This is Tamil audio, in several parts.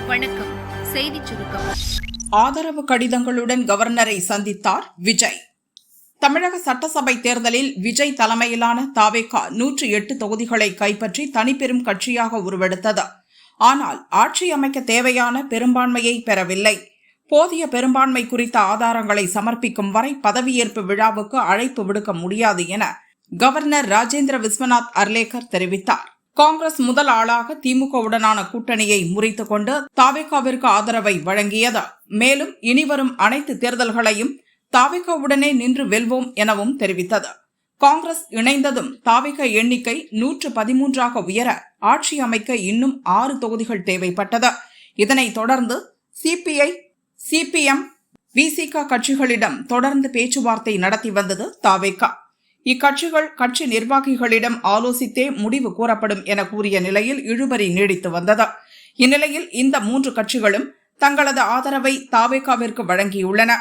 வணக்கம். செய்திச் சுருக்கம். ஆதரவு கடிதங்களுடன் கவர்னரை சந்தித்தார் விஜய். தமிழக சட்டசபை தேர்தலில் விஜய் தலைமையிலான தாவேகா 108 தொகுதிகளை கைப்பற்றி தனிப்பெரும் கட்சியாக உருவெடுத்தது. ஆனால் ஆட்சி அமைக்க தேவையான பெரும்பான்மையை பெறவில்லை. போதிய பெரும்பான்மை குறித்த ஆதாரங்களை சமர்ப்பிக்கும் வரை பதவியேற்பு விழாவுக்கு அழைப்பு விடுக்க முடியாது என கவர்னர் ராஜேந்திர விஸ்வநாத் அர்லேக்கர் தெரிவித்தார். காங்கிரஸ் முதல் ஆளாக திமுகவுடனான கூட்டணியை முறித்துக் கொண்டு தாவேகாவிற்கு ஆதரவை வழங்கியது. மேலும் இனிவரும் அனைத்து தேர்தல்களையும் தாவேகாவுடனே நின்று வெல்வோம் எனவும் தெரிவித்தது. காங்கிரஸ் இணைந்ததும் தாவேகா எண்ணிக்கை 113ஆக உயர ஆட்சி அமைக்க இன்னும் 6 தொகுதிகள் தேவைப்பட்டது. இதனைத் தொடர்ந்து சிபிஐ, சிபிஎம், விசிக கட்சிகளிடம் தொடர்ந்து பேச்சுவார்த்தை நடத்தி வந்தது தாவேகா. இக்கட்சிகள் கட்சி நிர்வாகிகளிடம் ஆலோசித்தே முடிவு கூறப்படும் என கூறிய நிலையில் இழுபறி நீடித்து வந்தது. இந்நிலையில் இந்த 3 கட்சிகளும் தங்களது ஆதரவை தாவேகாவிற்கு வழங்கியுள்ளன.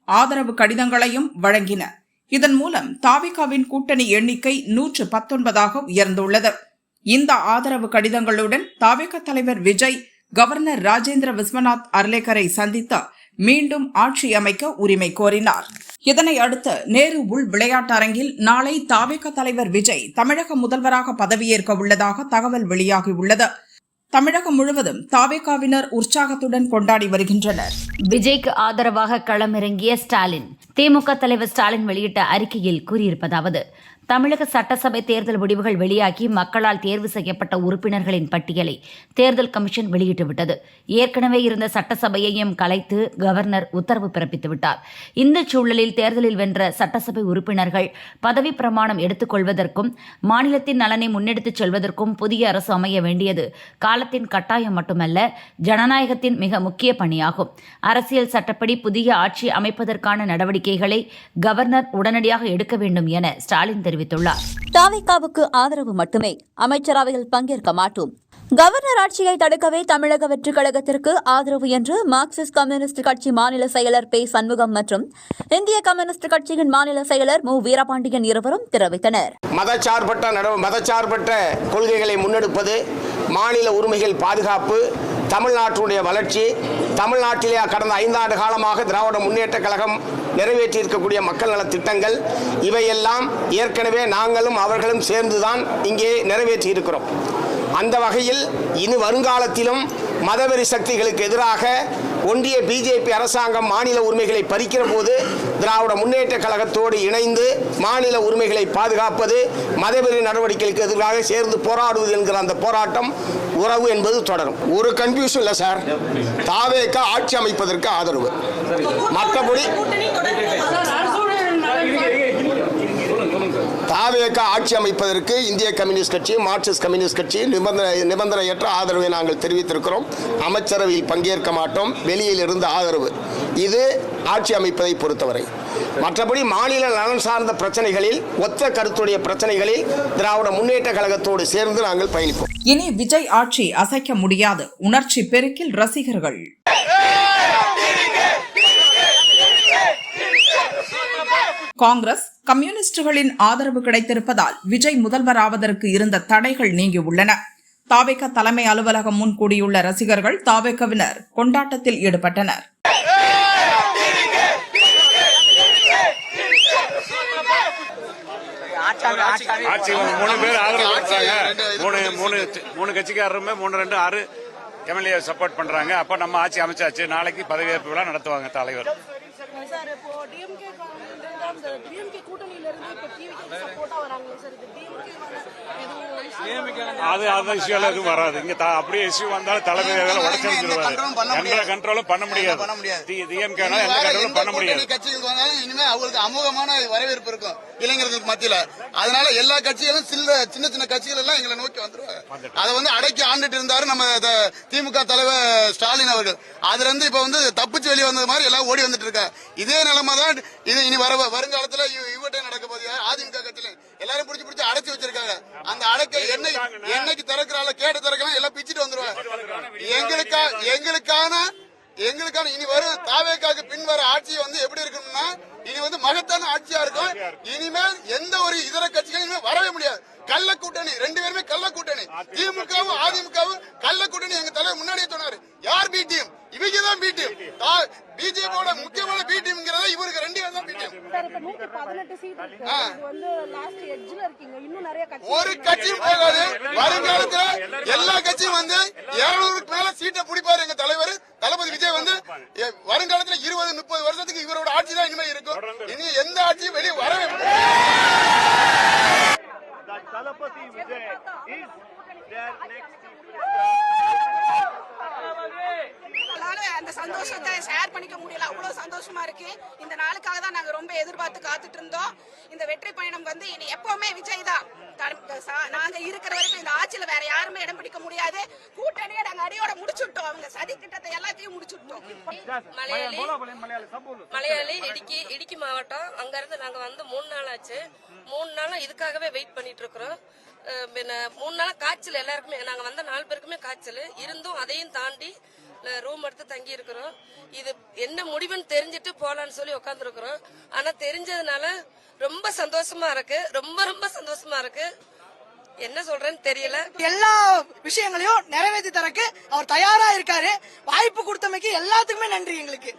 ஆதரவு கடிதங்களையும் வழங்கின. இதன் மூலம் தாவேகாவின் கூட்டணி எண்ணிக்கை 119ஆக உயர்ந்துள்ளது. இந்த ஆதரவு கடிதங்களுடன் தாவேகா தலைவர் விஜய் கவர்னர் ராஜேந்திர விஸ்வநாத் அர்லேக்கரை சந்தித்து மீண்டும் ஆட்சி அமைக்க உரிமை கோரினார். இதனை அடுத்து நேரு உள் விளையாட்டரங்கில் நாளை தாவேகா தலைவர் விஜய் தமிழக முதல்வராக பதவியேற்க உள்ளதாக தகவல் வெளியாகியுள்ளது. தமிழகம் முழுவதும் தாவேகாவினர் உற்சாகத்துடன் கொண்டாடி வருகின்றனர். விஜய்க்கு ஆதரவாக களமிறங்கிய ஸ்டாலின். திமுக தலைவர் ஸ்டாலின் வெளியிட்ட அறிக்கையில் கூறியிருப்பதாவது: தமிழக சட்டசபை தேர்தல் முடிவுகள் வெளியாகி மக்களால் தேர்வு செய்யப்பட்ட உறுப்பினர்களின் பட்டியலை தேர்தல் கமிஷன் வெளியிட்டுவிட்டது. ஏற்கனவே இருந்த சட்டசபையையும் கலைத்து கவர்னர் உத்தரவு பிறப்பித்துவிட்டார். இந்த சூழலில் தேர்தலில் வென்ற சட்டசபை உறுப்பினர்கள் பதவி பிரமாணம் எடுத்துக் கொள்வதற்கும் மாநிலத்தின் நலனை முன்னெடுத்துச் செல்வதற்கும் புதிய அரசு அமைய வேண்டியது காலத்தின் கட்டாயம் மட்டுமல்ல, ஜனநாயகத்தின் மிக முக்கிய பணியாகும். அரசியல் சட்டப்படி புதிய ஆட்சி அமைப்பதற்கான நடவடிக்கைகளை கவர்னர் உடனடியாக எடுக்க வேண்டும் என ஸ்டாலின் தெரிவித்துள்ளார். தாவேகாவுக்கு ஆதரவு மட்டுமே, அமைச்சரவையில் பங்கேற்க மாட்டோம். கவர்னர் ஆட்சியை தடுக்கவே தமிழக வெற்றிக் கழகத்திற்கு ஆதரவு என்று மார்க்சிஸ்ட் கம்யூனிஸ்ட் கட்சி மாநில செயலர் பே. சண்முகம் மற்றும் இந்திய கம்யூனிஸ்ட் கட்சியின் மாநில செயலர் மு. வீரபாண்டியன் இருவரும் தெரிவித்தனர். மதச்சார்பற்ற கொள்கைகளை முன்னெடுப்பது, மாநில உரிமைகள் பாதுகாப்பு, தமிழ்நாட்டுடைய வளர்ச்சி, தமிழ்நாட்டிலே கடந்த 5 ஆண்டு காலமாக திராவிட முன்னேற்ற கழகம் நிறைவேற்றியிருக்கக்கூடிய மக்கள் நல திட்டங்கள், இவையெல்லாம் ஏற்கனவே நாங்களும் அவர்களும் சேர்ந்துதான் இங்கே நிறைவேற்றி இருக்கிறோம். அந்த வகையில் இனி வருங்காலத்திலும் மதவெறி சக்திகளுக்கு எதிராக ஒன்றிய பிஜேபி அரசாங்கம் மாநில உரிமைகளை பறிக்கிற போது திராவிட முன்னேற்ற கழகத்தோடு இணைந்து மாநில உரிமைகளை பாதுகாப்பது, மதவெறி நடவடிக்கைகளுக்கு எதிராக சேர்ந்து போராடுவது என்கிற அந்த போராட்டம், உறவு என்பது தொடரும். ஒரு கன்ஃபியூஷன் இல்லை சார். தாவேகா ஆட்சி அமைப்பதற்கு ஆதரவு, மற்றபடி தாவேகா ஆட்சி அமைப்பதற்கு இந்திய கம்யூனிஸ்ட் கட்சி, மார்க்சிஸ்ட் கம்யூனிஸ்ட் கட்சி நிபந்தனையற்ற ஆதரவை நாங்கள் தெரிவித்திருக்கிறோம். அமைச்சரவையில் பங்கேற்க மாட்டோம், வெளியில் இருந்து ஆதரவு. இது ஆட்சி அமைப்பதை பொறுத்தவரை. மற்றபடி மாநில நலன் சார்ந்த பிரச்சனைகளில், ஒத்த கருத்துடைய பிரச்சனைகளில் திராவிட முன்னேற்ற கழகத்தோடு சேர்ந்து நாங்கள் பயணிப்போம். இனி விஜய் ஆட்சி அசைக்க முடியாது. உணர்ச்சி பெருக்கில் ரசிகர்கள். காங்கிரஸ், கம்யூனிஸ்டுகளின் ஆதரவு கிடைத்திருப்பதால் விஜய் முதல்வராவதற்கு இருந்த தடைகள் நீங்கியுள்ளன. தாவேகா தலைமை அலுவலகம் முன் கூடியுள்ள ரசிகர்கள் தாவேகாவினர் கொண்டாட்டத்தில் ஈடுபட்டனர். மூணு கட்சிக்காரருமே 3-2-6 எம்எல்ஏ சப்போர்ட் பண்றாங்க. அப்ப நம்ம ஆட்சி அமைச்சாச்சு. நாளைக்கு பதவியேற்பு விழா நடத்துவாங்க தலைவர். அது இஷ்யூ எதுவும் வராது. இங்க அப்படியே இஷ்யூ வந்தாலும் தலைவர் உடச்சிருவாரு. எந்த கண்ட்ரோலும் பண்ண முடியாது. டிஎம்கே எந்த கண்ட்ரோலும் பண்ண முடியாது. கட்சிகளுக்கு வந்தாலும் இனிமே அவங்களுக்கு அமோகமான வரவேற்பு இருக்கும் இளைஞர்களுக்கு மத்தியில. அதனால எல்லா கட்சிகளும் சின்ன சின்ன கட்சிகள் எல்லாம் எங்களை நோக்கி வந்துருவாங்க. அதை அடக்கி ஆண்டுட்டு இருந்தாரு நம்ம திமுக தலைவர் ஸ்டாலின் அவர்கள். அதுல இருந்து இப்ப தப்பிச்சு வெளியே வந்தது மாதிரி எல்லாம் ஓடி வந்துட்டு இருக்காங்க. இதே நிலைமை தான் இது இனி வருங்காலத்துல இவட்டே நடக்க போது. அதிமுக கட்சியில எல்லாரும் பிடிச்சி அடைச்சு வச்சிருக்காங்க. அந்த அடக்க என்னைக்கு திறக்கிறாள் கேட்டு திறக்கலாம், எல்லாம் பிச்சுட்டு வந்துருவாங்க. எங்களுக்கான இனி வரும் தாவேகாக்கு பின் வர ஆட்சி எப்படி இருக்கணும்னா, இனி மகத்தான ஆட்சியா இருக்கும். இனிமேல் எந்த ஒரு இதர கட்சிகளும் வரவே முடியாது. கள்ள கூட்டணி, 2 பேருமே கள்ள கூட்டணி. திமுகவும் அதிமுகவும் கள்ள கூட்டணி. எங்க தலைவர் முன்னாடியே சொன்னாரு, யார் பி டீம்? இவங்க தான் பி டீம். பிஜேபியோட முக்கியமான பி டீம்ங்கிறத இவருக்கு 2 பேர் தான் பி டீம். ஒரு கட்சியும் போகாது. வருங்காலத்துல எல்லா கட்சியும் வந்து 200க்கு மேல சீட்டை பிடிப்பாரு எங்க தலைவர் தளபதி விஜய். வந்து வருங்காலத்துல 20-30 வருஷத்துக்கு இவரோட ஆட்சி தான் இனிமே இருக்கும். இனி எந்த ஆட்சியும் வெளியே வரவே தளபதி விஜய் is their next அந்த சந்தோஷத்தை ஷேர் பண்ணிக்க முடியல. அவ்வளவு சந்தோஷமா இருக்கு. இந்த நாளுக்காக தான் நாங்க ரொம்ப எதிர்பார்த்து காத்துட்டு இருந்தோம். இந்த வெற்றி பயணம் வந்து இனி எப்பவுமே விஜய் தான். நாங்க இருக்கிற வரைக்கும் இந்த ஆட்சியில வேற யாருமே இடம் பிடிக்க முடியாது. கூட்டணியை நாங்க அடியோட முடிச்சுட்டோம். அவங்க சதி திட்டத்தை எல்லாத்தையும் முடிச்சுட்டோம். மலையாளி இடுக்கி மாவட்டம். அங்க இருந்து நாங்க வந்து 3 நாள் ஆச்சு. 3 நாளும் இதுக்காகவே வெயிட் பண்ணிட்டு இருக்கிறோம். 3 நாளா காய்ச்சல் எல்லாருக்குமே. நாங்க வந்த 4 பேருக்குமே காய்ச்சல் இருந்தும் அதையும் தாண்டி ரூம் எடுத்து தங்கி இருக்கிறோம். இது என்ன முடிவுன்னு தெரிஞ்சிட்டு போலான்னு சொல்லி உட்கார்ந்து இருக்கிறோம். ஆனா தெரிஞ்சதுனால ரொம்ப சந்தோஷமா இருக்கு. ரொம்ப சந்தோஷமா இருக்கு. என்ன சொல்றேன்னு தெரியல. எல்லா விஷயங்களையும் நிறைவேற்றி தரக்கு அவர் தயாரா இருக்காரு. வாய்ப்பு கொடுத்தமைக்கு எல்லாத்துக்குமே நன்றி. எங்களுக்கு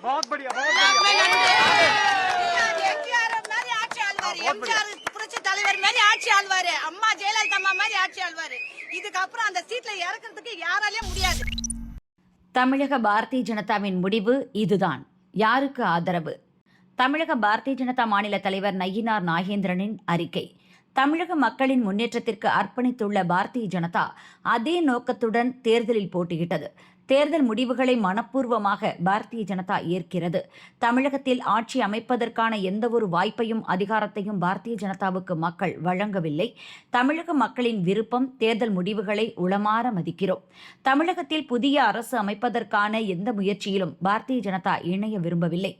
புரட்சி தலைவர் மாதிரி ஆட்சி ஆழ்வாரு. அம்மா ஜெயலலிதா அம்மா மாதிரி ஆட்சி ஆழ்வாரு. இதுக்கப்புறம் அந்த சீட்ல இறக்குறதுக்கு யாராலையும் முடியாது. தமிழக பாரதிய ஜனதாவின் முடிவு இதுதான். யாருக்கு ஆதரவு? தமிழக பாரதிய ஜனதா மாநில தலைவர் நயினார் நாகேந்திரனின் அறிக்கை. தமிழக மக்களின் முன்னேற்றத்திற்கு அர்ப்பணித்துள்ள பாரதிய ஜனதா அதே நோக்கத்துடன் தேர்தலில் போட்டியிட்டது. தேர்தல் முடிவுகளை மனப்பூர்வமாக பாரதிய ஜனதா ஏற்கிறது. தமிழகத்தில் ஆட்சி அமைப்பதற்கான எந்தவொரு வாய்ப்பையும் அதிகாரத்தையும் பாரதிய ஜனதாவுக்கு மக்கள் வழங்கவில்லை. தமிழக மக்களின் விருப்பம், தேர்தல் முடிவுகளை உளமாற மதிக்கிறோம். தமிழகத்தில் புதிய அரசு அமைப்பதற்கான எந்த முயற்சியிலும் பாரதிய ஜனதா இணைய விரும்பவில்லை.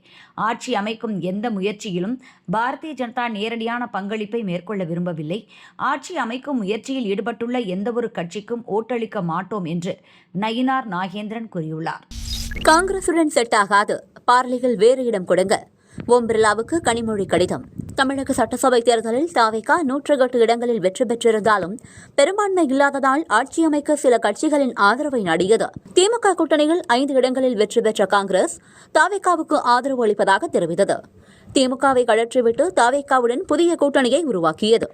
ஆட்சி அமைக்கும் எந்த முயற்சியிலும் பாரதிய ஜனதா நேரடியான பங்களிப்பை மேற்கொள்ள விரும்பவில்லை. ஆட்சி அமைக்கும் முயற்சியில் ஈடுபட்டுள்ள எந்தவொரு கட்சிக்கும் ஓட்டளிக்க மாட்டோம் என்று நயினார் நாகேந்திரன் கூறியுள்ளார். காங்கிரசுடன் செட் ஆகாது, பார்லியில் வேறு இடம் கொடுங்க. ஓம் பிர்லாவுக்கு கனிமொழி கடிதம். தமிழக சட்டசபை தேர்தலில் தாவேகா 108 இடங்களில் வெற்றி பெற்றிருந்தாலும் பெரும்பான்மை இல்லாததால் ஆட்சி அமைக்க சில கட்சிகளின் ஆதரவை நாடியது. திமுக கூட்டணியில் 5 இடங்களில் வெற்றி பெற்ற காங்கிரஸ் தாவேகாவுக்கு ஆதரவு அளிப்பதாக தெரிவித்தது. திமுகவை கழற்றிவிட்டு தாவேகாவுடன் புதிய கூட்டணியை உருவாக்கியது.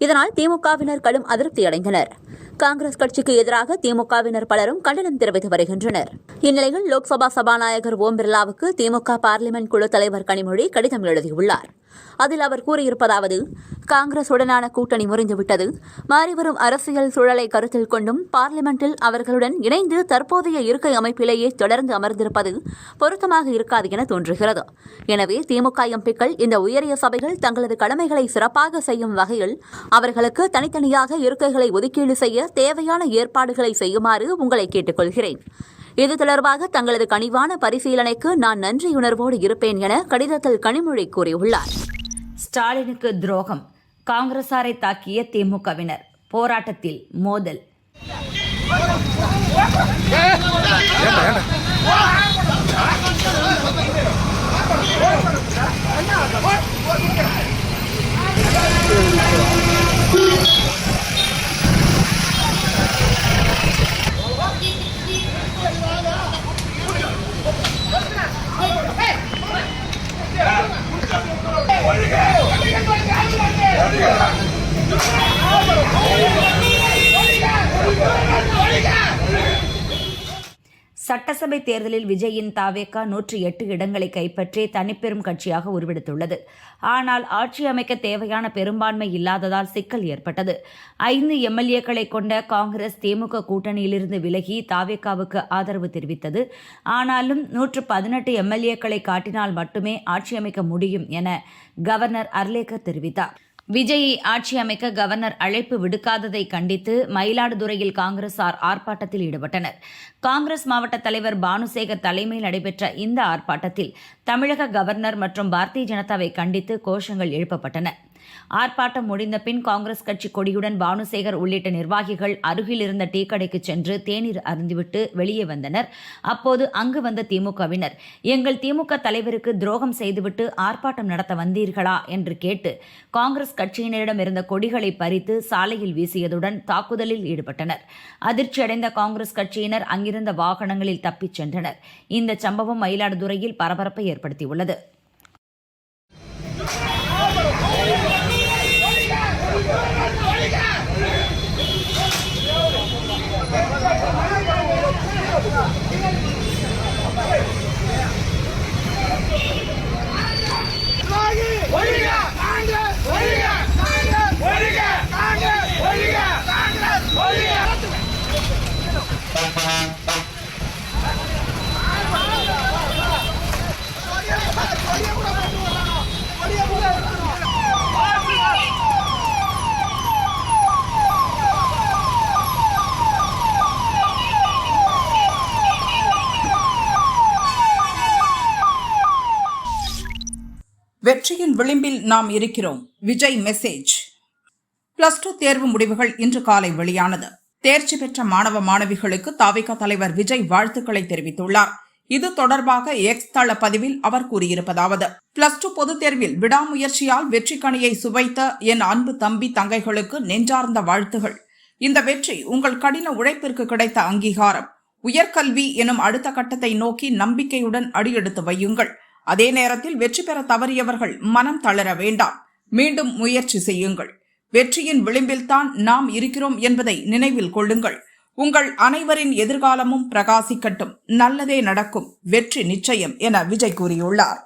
இதனால் திமுகவினர் கடும் அதிருப்தியடைந்தனர். காங்கிரஸ் கட்சிக்கு எதிராக திமுகவினர் பலரும் கண்டனம் தெரிவித்து வருகின்றனர். இந்நிலையில் லோக்சபா சபாநாயகர் ஓம் பிர்லாவுக்கு திமுக பார்லிமென்ட் குழு தலைவர் கனிமொழி கடிதம் எழுதியுள்ளார். அதில் அவர் கூறியிருப்பதாவது: காங்கிரசுடனான கூட்டணி முறிந்துவிட்டது. மாறிவரும் அரசியல் சூழலை கருத்தில் கொண்டும் பார்லிமென்ட்டில் அவர்களுடன் இணைந்து தற்போதைய இருக்கை அமைப்பிலேயே தொடர்ந்து அமர்ந்திருப்பது பொருத்தமாக இருக்காது என தோன்றுகிறது. எனவே திமுக எம்பிக்கள் இந்த உயரிய சபைகள் தங்களது கடமைகளை சிறப்பாக செய்யும் வகையில் அவர்களுக்கு தனித்தனியாக இருக்கைகளை ஒதுக்கீடு செய்ய தேவையான ஏற்பாடுகளை செய்யுமாறு உங்களை கேட்டுக்கொள்கிறேன். இது தொடர்பாக தங்களது கனிவான பரிசீலனைக்கு நான் நன்றியுணர்வோடு இருப்பேன் என கடிதத்தில் கனிமொழி கூறியுள்ளார். ஸ்டாலினுக்கு துரோகம். காங்கிரசாரை தாக்கிய திமுகவினர். போராட்டத்தில் மோதல். சட்டசபை தேர்தலில் விஜயின் தாவேகா 108 இடங்களை கைப்பற்றி தனிப்பெரும் கட்சியாக உருவெடுத்துள்ளது. ஆனால் ஆட்சி அமைக்க தேவையான பெரும்பான்மை இல்லாததால் சிக்கல் ஏற்பட்டது. 5 எம்எல்ஏக்களை கொண்ட காங்கிரஸ் திமுக கூட்டணியிலிருந்து விலகி தாவேகாவுக்கு ஆதரவு தெரிவித்தது. ஆனாலும் 118 எம்எல்ஏக்களை காட்டினால் மட்டுமே ஆட்சி அமைக்க முடியும் என கவர்னர் அர்லேக்கர் தெரிவித்தார். விஜயை ஆட்சி அமைக்க கவர்னர் அழைப்பு விடுக்காததை கண்டித்து மயிலாடுதுறையில் காங்கிரசார் ஆர்ப்பாட்டத்தில் ஈடுபட்டனர். காங்கிரஸ் மாவட்ட தலைவர் பானுசேகர் தலைமையில் நடைபெற்ற இந்த ஆர்ப்பாட்டத்தில் தமிழக கவர்னர் மற்றும் பாரதிய ஜனதாவை கண்டித்து கோஷங்கள் எழுப்பப்பட்டன. ஆர்ப்பாட்டம் முடிந்த பின் காங்கிரஸ் கட்சி கொடியுடன் பானுசேகர் உள்ளிட்ட நிர்வாகிகள் அருகில் இருந்த டீ கடைக்கு சென்று தேநீர் அருந்திவிட்டு வெளியே வந்தனர். அப்போது அங்கு வந்த திமுகவினர், எங்கள் திமுக தலைவருக்கு துரோகம் செய்துவிட்டு ஆர்ப்பாட்டம் நடத்த வந்தீர்களா என்று கேட்டு காங்கிரஸ் கட்சியினரிடம் இருந்த கொடிகளை பறித்து சாலையில் வீசியதுடன் தாக்குதலில் ஈடுபட்டனர். அதிர்ச்சியடைந்த காங்கிரஸ் கட்சியினர் அங்கிருந்த வாகனங்களில் தப்பிச் சென்றனர். இந்த சம்பவம் மயிலாடுதுறையில் பரபரப்பை ஏற்படுத்தியுள்ளது. வெற்றியின் விளிம்பில் நாம் இருக்கிறோம். விஜய் மெசேஜ். +2 தேர்வு முடிவுகள் இன்று காலை வெளியானது. தேர்ச்சி பெற்ற மாணவ மாணவிகளுக்கு தவிக தலைவர் விஜய் வாழ்த்துக்களை தெரிவித்துள்ளார். இது தொடர்பாக எக்ஸ் தள பதிவில் அவர் கூறியிருப்பதாவது: +2 பொதுத் தேர்வில் விடாமுயற்சியால் வெற்றி கனியை சுவைத்த என் அன்பு தம்பி தங்கைகளுக்கு நெஞ்சார்ந்த வாழ்த்துகள். இந்த வெற்றி உங்கள் கடின உழைப்பிற்கு கிடைத்த அங்கீகாரம். உயர்கல்வி எனும் அடுத்த கட்டத்தை நோக்கி நம்பிக்கையுடன் அடியெடுத்து வையுங்கள். அதே நேரத்தில் வெற்றி பெற தவறியவர்கள் மனம் தளர வேண்டாம். மீண்டும் முயற்சி செய்யுங்கள். வெற்றியின் விளிம்பில்தான் நாம் இருக்கிறோம் என்பதை நினைவில் கொள்ளுங்கள். உங்கள் அனைவரின் எதிர்காலமும் பிரகாசிக்கட்டும். நல்லதே நடக்கும். வெற்றி நிச்சயம் என விஜய் கூறியுள்ளார்.